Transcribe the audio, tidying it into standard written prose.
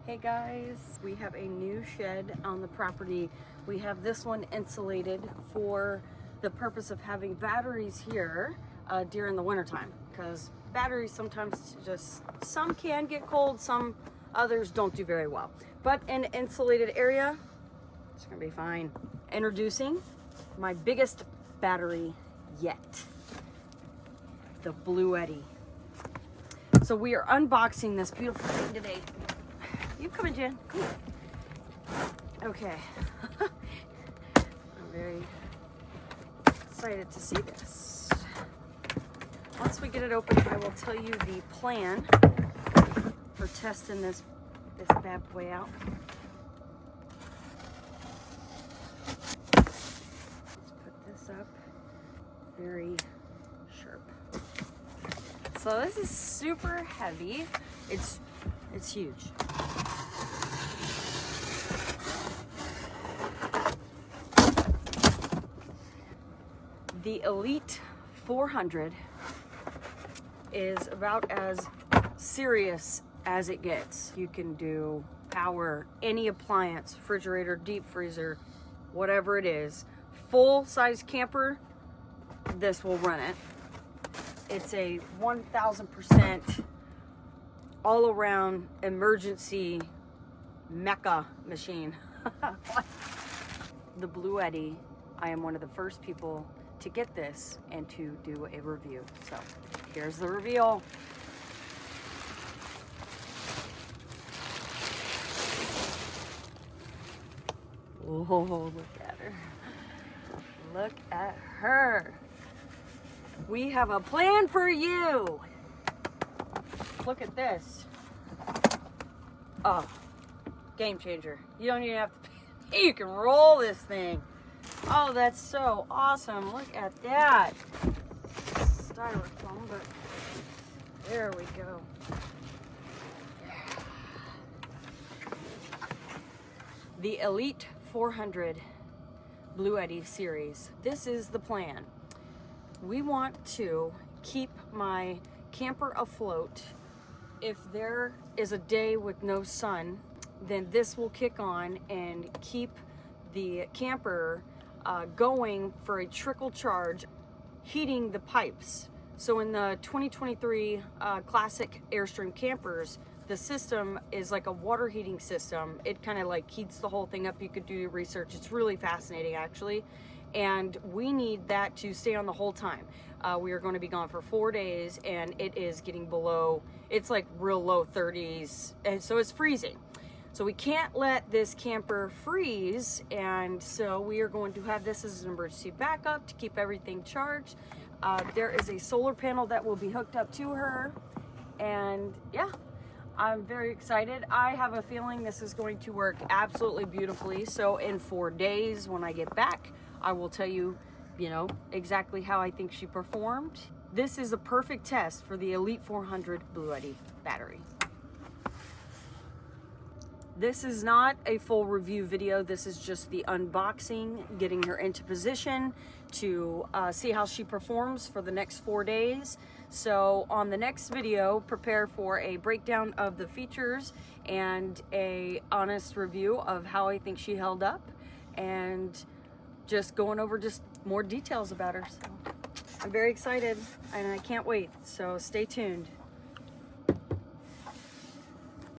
Hey guys, we have a new shed on the property. We have this one insulated for the purpose of having batteries here during the wintertime, because batteries sometimes some can get cold, some others don't do very well. But in an insulated area, it's gonna be fine. Introducing my biggest battery yet, the Bluetti. So we are unboxing this beautiful thing today. You come in, Jen. Come on. Okay. I'm very excited to see this. Once we get it open, I will tell you the plan for testing this bad boy out. Let's put this up. Very sharp. So this is super heavy. It's huge. The Elite 400 is about as serious as it gets. You can do power any appliance, refrigerator, deep freezer, whatever it is. Full-size camper, this will run it. It's a 1000% all-around emergency mecca machine. The Bluetti, I am one of the first people to get this and to do a review. So here's the reveal. Oh, look at her. Look at her. We have a plan for you. Look at this. Oh, game changer. You don't even have to, you can roll this thing. Oh, that's so awesome. Look at that. Styrofoam, but there we go. The Elite 400 Bluetti series. This is the plan. We want to keep my camper afloat. If there is a day with no sun, then this will kick on and keep the camper going for a trickle charge, heating the pipes. So in the 2023 classic Airstream campers, the system is like a water heating system. It kind of like heats the whole thing up. You could do your research. It's really fascinating, actually. And we need that to stay on the whole time. We are going to be gone for 4 days, and it is getting below, it's like real low 30s, and so it's freezing. So we can't let this camper freeze, and so we are going to have this as an emergency backup to keep everything charged. There is a solar panel that will be hooked up to her, and yeah, I'm very excited. I have a feeling this is going to work absolutely beautifully. So in 4 days, when I get back, I will tell you, exactly how I think she performed. This is a perfect test for the Elite 400 Bluetti battery. This is not a full review video. This is just the unboxing, getting her into position to see how she performs for the next 4 days. So on the next video, prepare for a breakdown of the features and a honest review of how I think she held up, and just going over just more details about her. So I'm very excited and I can't wait. So stay tuned.